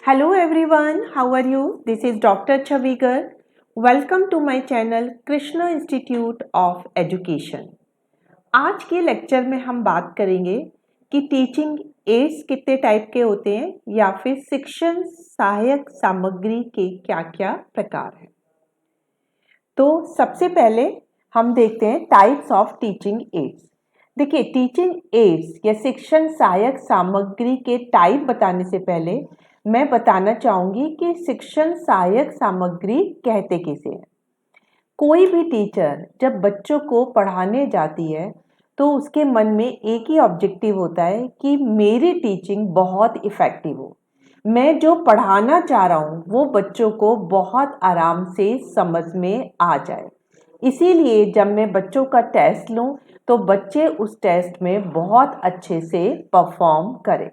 Hello everyone, how are you? This is Dr. Chavigar. Welcome to my channel Krishna Institute of Education. आज के lecture में हम बात करेंगे कि टीचिंग एड्स कितने टाइप के होते हैं या फिर शिक्षण सहायक सामग्री के क्या-क्या प्रकार हैं। तो सबसे पहले हम देखते हैं टाइप्स ऑफ टीचिंग एड्स। देखिए, टीचिंग एड्स या शिक्षण सहायक सामग्री के टाइप बताने से पहले मैं बताना चाहूँगी कि शिक्षण सहायक सामग्री कहते किसे हैं। कोई भी टीचर जब बच्चों को पढ़ाने जाती है तो उसके मन में एक ही ऑब्जेक्टिव होता है कि मेरी टीचिंग बहुत इफ़ेक्टिव हो, मैं जो पढ़ाना चाह रहा हूँ वो बच्चों को बहुत आराम से समझ में आ जाए। इसीलिए जब मैं बच्चों का टेस्ट लूँ तो बच्चे उस टेस्ट में बहुत अच्छे से परफॉर्म करें,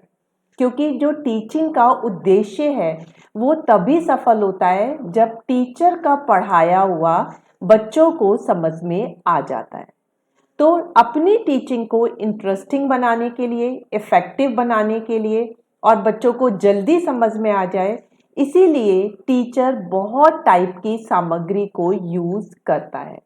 क्योंकि जो टीचिंग का उद्देश्य है वो तभी सफल होता है जब टीचर का पढ़ाया हुआ बच्चों को समझ में आ जाता है। तो अपनी टीचिंग को इंटरेस्टिंग बनाने के लिए, इफ़ेक्टिव बनाने के लिए और बच्चों को जल्दी समझ में आ जाए, इसीलिए टीचर बहुत टाइप की सामग्री को यूज़ करता है।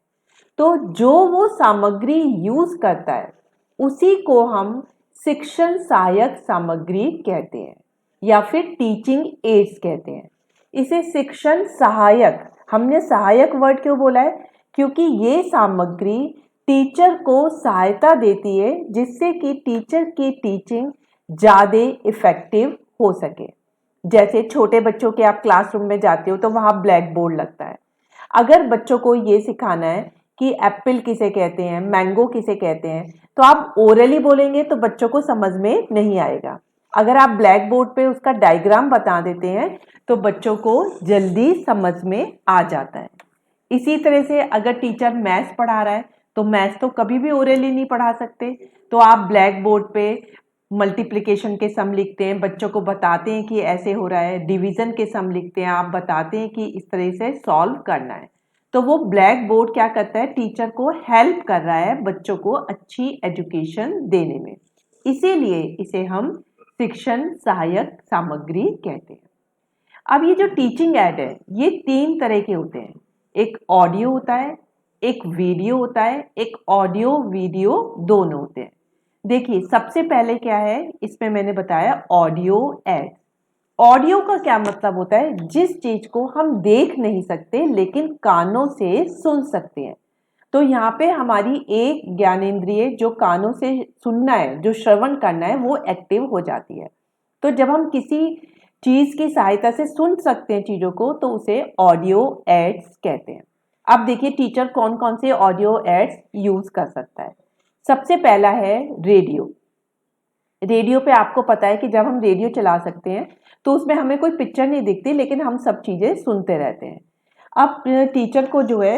तो जो वो सामग्री यूज़ करता है उसी को हम शिक्षण सहायक सामग्री कहते हैं या फिर टीचिंग एड्स कहते हैं। इसे शिक्षण सहायक, हमने सहायक वर्ड क्यों बोला है? क्योंकि ये सामग्री टीचर को सहायता देती है जिससे कि टीचर की टीचिंग ज़्यादा इफ़ेक्टिव हो सके। जैसे छोटे बच्चों के आप क्लासरूम में जाते हो तो वहाँ ब्लैक बोर्ड लगता है। अगर बच्चों को ये सिखाना है कि एप्पल किसे कहते हैं, मैंगो किसे कहते हैं, तो आप ओरली बोलेंगे तो बच्चों को समझ में नहीं आएगा। अगर आप ब्लैक बोर्ड पे उसका डायग्राम बता देते हैं तो बच्चों को जल्दी समझ में आ जाता है। इसी तरह से अगर टीचर मैथ्स पढ़ा रहा है तो मैथ्स तो कभी भी ओरली नहीं पढ़ा सकते, तो आप ब्लैक बोर्ड पे मल्टीप्लिकेशन के सम लिखते हैं, बच्चों को बताते हैं कि ऐसे हो रहा है। डिवीज़न के सम लिखते हैं, आप बताते हैं कि इस तरह से सॉल्व करना है। तो वो ब्लैक बोर्ड क्या करता है? टीचर को हेल्प कर रहा है बच्चों को अच्छी एजुकेशन देने में। इसीलिए इसे हम शिक्षण सहायक सामग्री कहते हैं। अब ये जो टीचिंग एड है ये 3 तरह के होते हैं। एक ऑडियो होता है, एक वीडियो होता है, एक ऑडियो वीडियो दोनों होते हैं। देखिए, सबसे पहले क्या है, इसमें मैंने बताया ऑडियो एड। ऑडियो का क्या मतलब होता है? जिस चीज को हम देख नहीं सकते लेकिन कानों से सुन सकते हैं। तो यहाँ पे हमारी एक ज्ञानेंद्रिय जो कानों से सुनना है, जो श्रवण करना है, वो एक्टिव हो जाती है। तो जब हम किसी चीज की सहायता से सुन सकते हैं चीजों को तो उसे ऑडियो एड्स कहते हैं। अब देखिए टीचर कौन कौन से ऑडियो एड्स यूज कर सकता है। सबसे पहला है रेडियो। रेडियो पे आपको पता है कि जब हम रेडियो चला सकते हैं तो उसमें हमें कोई पिक्चर नहीं दिखती लेकिन हम सब चीज़ें सुनते रहते हैं। अब टीचर को जो है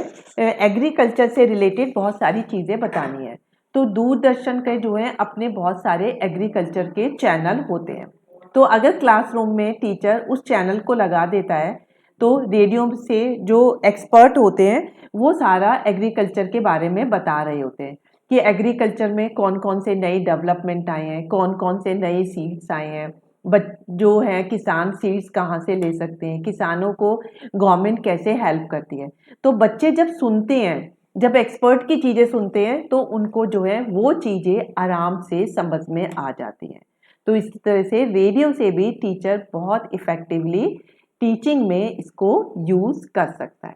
एग्रीकल्चर से रिलेटेड बहुत सारी चीज़ें बतानी है, तो दूरदर्शन के जो है अपने बहुत सारे एग्रीकल्चर के चैनल होते हैं। तो अगर क्लासरूम में टीचर उस चैनल को लगा देता है तो रेडियो से जो एक्सपर्ट होते हैं वो सारा एग्रीकल्चर के बारे में बता रहे होते हैं कि एग्रीकल्चर में कौन कौन से नए डेवलपमेंट आए हैं, कौन कौन से नए सीड्स आए हैं, बट जो है किसान सीड्स कहाँ से ले सकते हैं, किसानों को गवर्नमेंट कैसे हेल्प करती है। तो बच्चे जब सुनते हैं, जब एक्सपर्ट की चीज़ें सुनते हैं तो उनको जो है वो चीज़ें आराम से समझ में आ जाती हैं। तो इस तरह से रेडियो से भी टीचर बहुत इफ़ेक्टिवली टीचिंग में इसको यूज़ कर सकता है।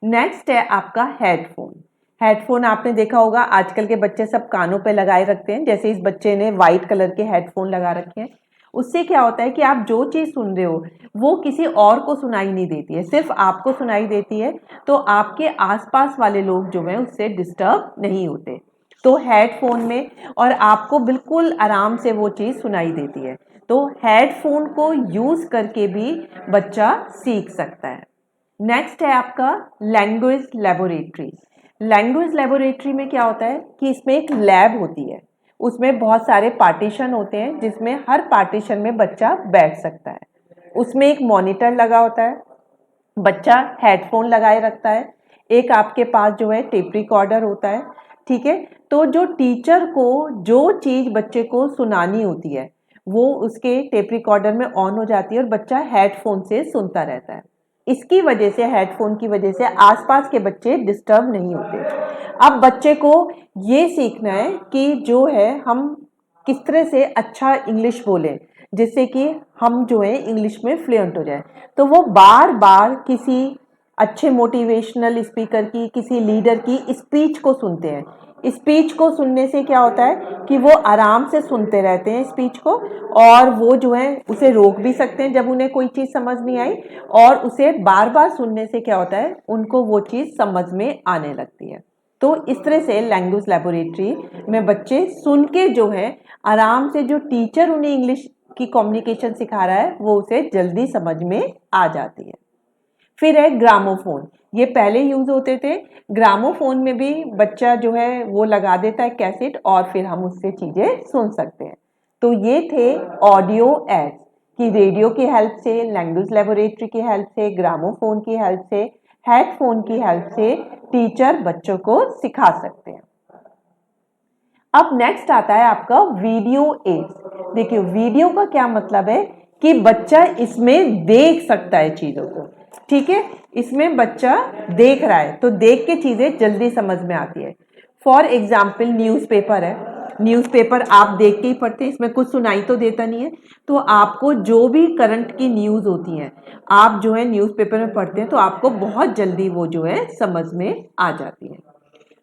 नेक्स्ट है आपका हेडफोन। हेडफोन आपने देखा होगा आजकल के बच्चे सब कानों पे लगाए रखते हैं। जैसे इस बच्चे ने वाइट कलर के हेडफोन लगा रखे हैं। उससे क्या होता है कि आप जो चीज़ सुन रहे हो वो किसी और को सुनाई नहीं देती है, सिर्फ आपको सुनाई देती है। तो आपके आसपास वाले लोग जो हैं उससे डिस्टर्ब नहीं होते। तो हेडफोन में और आपको बिल्कुल आराम से वो चीज़ सुनाई देती है। तो हेडफोन को यूज़ करके भी बच्चा सीख सकता है। नेक्स्ट है आपका लैंग्वेज लेबोरेटरी। लैंग्वेज लेबोरेटरी में क्या होता है कि इसमें एक लैब होती है, उसमें बहुत सारे पार्टीशन होते हैं जिसमें हर पार्टीशन में बच्चा बैठ सकता है। उसमें एक मॉनिटर लगा होता है, बच्चा हेडफोन लगाए रखता है, एक आपके पास जो है टेप रिकॉर्डर होता है। ठीक है, तो जो टीचर को जो चीज़ बच्चे को सुनानी होती है वो उसके टेप रिकॉर्डर में ऑन हो जाती है और बच्चा हेडफोन से सुनता रहता है। इसकी वजह से, हेडफोन की वजह से आसपास के बच्चे डिस्टर्ब नहीं होते। अब बच्चे को ये सीखना है कि जो है हम किस तरह से अच्छा इंग्लिश बोलें, जिससे कि हम जो है इंग्लिश में फ्लुएंट हो जाए। तो वो बार बार किसी अच्छे मोटिवेशनल स्पीकर की, किसी लीडर की स्पीच को सुनते हैं। स्पीच को सुनने से क्या होता है कि वो आराम से सुनते रहते हैं स्पीच को, और वो जो है उसे रोक भी सकते हैं जब उन्हें कोई चीज़ समझ नहीं आई, और उसे बार बार सुनने से क्या होता है, उनको वो चीज़ समझ में आने लगती है। तो इस तरह से लैंग्वेज लेबोरेटरी में बच्चे सुन के जो है आराम से, जो टीचर उन्हें इंग्लिश की कम्युनिकेशन सिखा रहा है वो उसे जल्दी समझ में आ जाती है। फिर है ग्रामोफोन। ये पहले यूज होते थे। ग्रामोफोन में भी बच्चा जो है वो लगा देता है कैसेट और फिर हम उससे चीजें सुन सकते हैं। तो ये थे ऑडियो एड्स कि रेडियो की हेल्प से, लैंग्वेज लेबोरेटरी की हेल्प से, ग्रामोफोन की हेल्प से, हेडफोन की हेल्प से टीचर बच्चों को सिखा सकते हैं। अब नेक्स्ट आता है आपका वीडियो एड्स। देखिए वीडियो का क्या मतलब है कि बच्चा इसमें देख सकता है चीजों को, ठीक है। इसमें बच्चा देख रहा है तो देख के चीजें जल्दी समझ में आती है। फॉर एग्जाम्पल न्यूज़पेपर है, न्यूज़पेपर आप देख के ही पढ़ते हैं, इसमें कुछ सुनाई तो देता नहीं है। तो आपको जो भी करंट की न्यूज़ होती है, आप जो है न्यूज़पेपर में पढ़ते हैं तो आपको बहुत जल्दी वो जो है समझ में आ जाती है।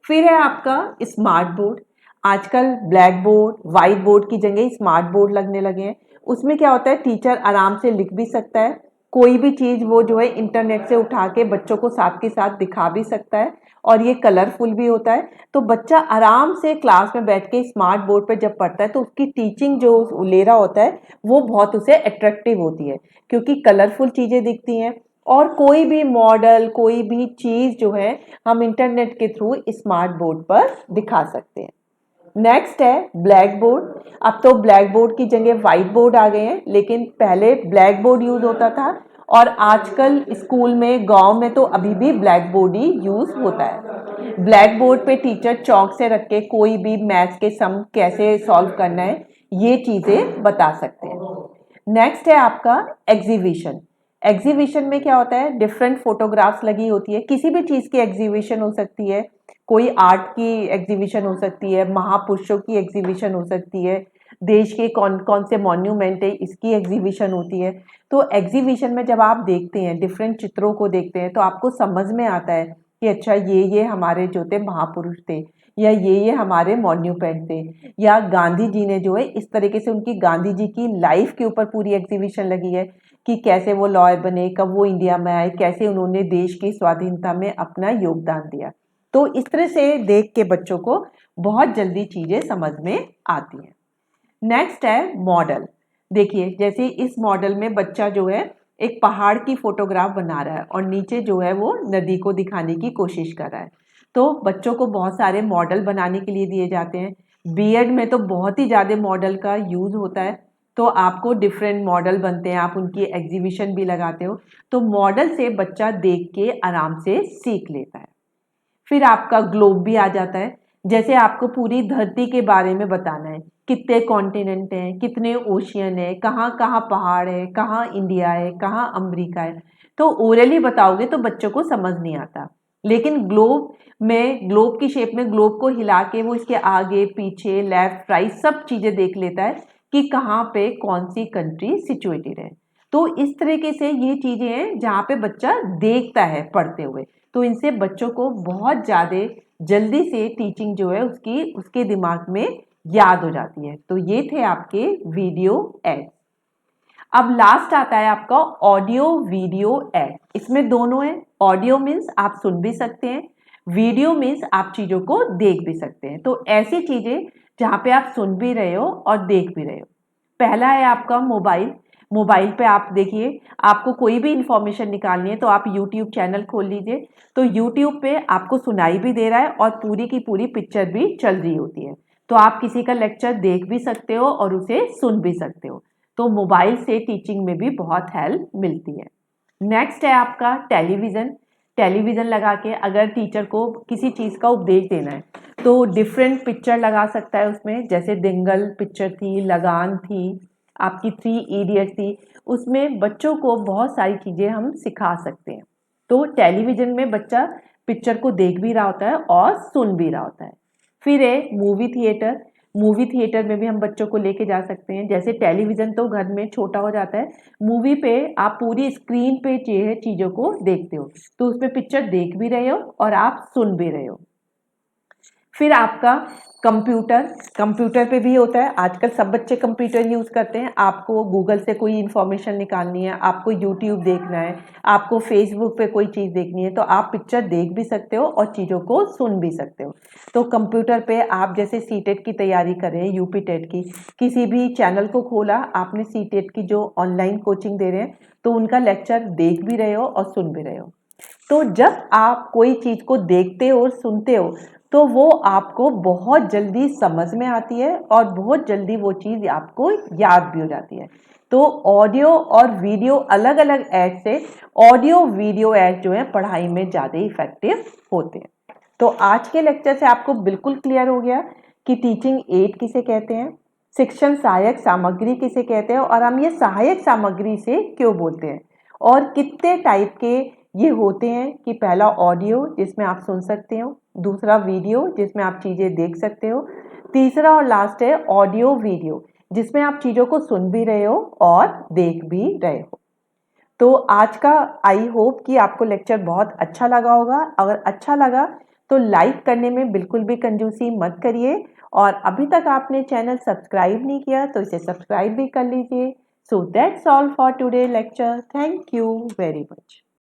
फिर है आपका स्मार्ट बोर्ड। आजकल ब्लैक बोर्ड, व्हाइट बोर्ड की जगह स्मार्ट बोर्ड लगने लगे हैं। उसमें क्या होता है, टीचर आराम से लिख भी सकता है, कोई भी चीज़ वो जो है इंटरनेट से उठा के बच्चों को साथ के साथ दिखा भी सकता है, और ये कलरफुल भी होता है। तो बच्चा आराम से क्लास में बैठ के स्मार्ट बोर्ड पे जब पढ़ता है तो उसकी टीचिंग जो ले रहा होता है वो बहुत उसे अट्रैक्टिव होती है, क्योंकि कलरफुल चीज़ें दिखती हैं। और कोई भी मॉडल, कोई भी चीज़ जो है हम इंटरनेट के थ्रू स्मार्ट बोर्ड पर दिखा सकते हैं। नेक्स्ट है ब्लैक बोर्ड। अब तो ब्लैक बोर्ड की जगह व्हाइट बोर्ड आ गए हैं, लेकिन पहले ब्लैक बोर्ड यूज होता था, और आजकल स्कूल में, गांव में तो अभी भी ब्लैक बोर्ड ही यूज होता है। ब्लैक बोर्ड पे टीचर चौक से रख के कोई भी मैथ्स के सम कैसे सॉल्व करना है ये चीजें बता सकते हैं। नेक्स्ट है आपका एग्जीबिशन। एग्जीबिशन में क्या होता है, डिफरेंट फोटोग्राफ्स लगी होती है। किसी भी चीज़ की एग्जीबिशन हो सकती है, कोई आर्ट की एग्जीबिशन हो सकती है, महापुरुषों की एग्जीबिशन हो सकती है, देश के कौन कौन से मॉन्यूमेंट है इसकी एग्जीबिशन होती है। तो एग्जीबिशन में जब आप देखते हैं, डिफरेंट चित्रों को देखते हैं, तो आपको समझ में आता है कि अच्छा ये हमारे जो थे महापुरुष थे, या ये हमारे मॉन्यूमेंट थे, या गांधी जी ने जो है इस तरीके से उनकी, गांधी जी की लाइफ के ऊपर पूरी एग्जीबिशन लगी है कि कैसे वो लॉयर बने, कब वो इंडिया में आए, कैसे उन्होंने देश की स्वाधीनता में अपना योगदान दिया। तो इस तरह से देख के बच्चों को बहुत जल्दी चीजें समझ में आती हैं। नेक्स्ट है मॉडल। देखिए जैसे इस मॉडल में बच्चा जो है एक पहाड़ की फोटोग्राफ बना रहा है और नीचे जो है वो नदी को दिखाने की कोशिश कर रहा है। तो बच्चों को बहुत सारे मॉडल बनाने के लिए दिए जाते हैं। बीएड में तो बहुत ही ज़्यादा मॉडल का यूज होता है, तो आपको डिफरेंट मॉडल बनते हैं, आप उनकी एग्जीबिशन भी लगाते हो। तो मॉडल से बच्चा देख के आराम से सीख लेता है। फिर आपका ग्लोब भी आ जाता है। जैसे आपको पूरी धरती के बारे में बताना है, कितने कॉन्टिनेंट हैं, कितने ओशियन है, कहाँ कहाँ पहाड़ है, कहाँ इंडिया है, कहाँ अमेरिका है। तो ओरली बताओगे तो बच्चों को समझ नहीं आता, लेकिन ग्लोब में, ग्लोब की शेप में ग्लोब को हिला के वो इसके आगे पीछे लेफ्ट राइट सब चीज़ें देख लेता है कि कहाँ पे कौन सी कंट्री सिचुएटेड है। तो इस तरीके से ये चीज़ें हैं जहाँ पे बच्चा देखता है पढ़ते हुए, तो इनसे बच्चों को बहुत ज़्यादा जल्दी से टीचिंग जो है उसकी, उसके दिमाग में याद हो जाती है। तो ये थे आपके वीडियो एड। अब लास्ट आता है आपका ऑडियो वीडियो एड। इसमें दोनों है। ऑडियो मीन्स आप सुन भी सकते हैं, वीडियो मीन्स आप चीज़ों को देख भी सकते हैं। तो ऐसी चीज़ें जहाँ पे आप सुन भी रहे हो और देख भी रहे हो। पहला है आपका मोबाइल। मोबाइल पे आप देखिए, आपको कोई भी इंफॉर्मेशन निकालनी है तो आप यूट्यूब चैनल खोल लीजिए, तो यूट्यूब पे आपको सुनाई भी दे रहा है और पूरी की पूरी पिक्चर भी चल रही होती है। तो आप किसी का लेक्चर देख भी सकते हो और उसे सुन भी सकते हो। तो मोबाइल से टीचिंग में भी बहुत हेल्प मिलती है। नेक्स्ट है आपका टेलीविज़न। टेलीविज़न लगा के अगर टीचर को किसी चीज़ का उपदेश देना है तो डिफरेंट पिक्चर लगा सकता है उसमें, जैसे दंगल पिक्चर थी, लगान थी, आपकी 3 इडियट्स थी, उसमें बच्चों को बहुत सारी चीज़ें हम सिखा सकते हैं। तो टेलीविज़न में बच्चा पिक्चर को देख भी रहा होता है और सुन भी रहा होता है। फिर है मूवी थिएटर में भी हम बच्चों को लेके जा सकते हैं। जैसे टेलीविज़न तो घर में छोटा हो जाता है, मूवी पे आप पूरी स्क्रीन पे चीज़ों को देखते हो, तो उसमें पिक्चर देख भी रहे हो और आप सुन भी रहे हो। फिर आपका कंप्यूटर पे भी होता है। आजकल सब बच्चे कंप्यूटर यूज़ करते हैं। आपको गूगल से कोई इन्फॉर्मेशन निकालनी है, आपको यूट्यूब देखना है, आपको फेसबुक पे कोई चीज़ देखनी है, तो आप पिक्चर देख भी सकते हो और चीज़ों को सुन भी सकते हो। तो कंप्यूटर पे आप जैसे सीटेट की तैयारी कर रहे हैं, यूपी टेट की, किसी भी चैनल को खोला आपने, सीटेट की जो ऑनलाइन कोचिंग दे रहे हैं, तो उनका लेक्चर देख भी रहे हो और सुन भी रहे हो। तो जब आप कोई चीज़ को देखते हो और सुनते हो, तो वो आपको बहुत जल्दी समझ में आती है और बहुत जल्दी वो चीज़ आपको याद भी हो जाती है। तो ऑडियो और वीडियो अलग अलग ऐड से ऑडियो वीडियो ऐड जो है पढ़ाई में ज़्यादा इफेक्टिव होते हैं। तो आज के लेक्चर से आपको बिल्कुल क्लियर हो गया कि टीचिंग एड किसे कहते हैं, शिक्षण सहायक सामग्री किसे कहते हैं, और हम ये सहायक सामग्री से क्यों बोलते हैं, और कितने टाइप के ये होते हैं कि पहला ऑडियो जिसमें आप सुन सकते हो, दूसरा वीडियो जिसमें आप चीज़ें देख सकते हो, तीसरा और लास्ट है ऑडियो वीडियो जिसमें आप चीज़ों को सुन भी रहे हो और देख भी रहे हो। तो आज का आई होप कि आपको लेक्चर बहुत अच्छा लगा होगा। अगर अच्छा लगा तो लाइक करने में बिल्कुल भी कंजूसी मत करिए, और अभी तक आपने चैनल सब्सक्राइब नहीं किया तो इसे सब्सक्राइब भी कर लीजिए। So that's all for today lecture. Thank you very much.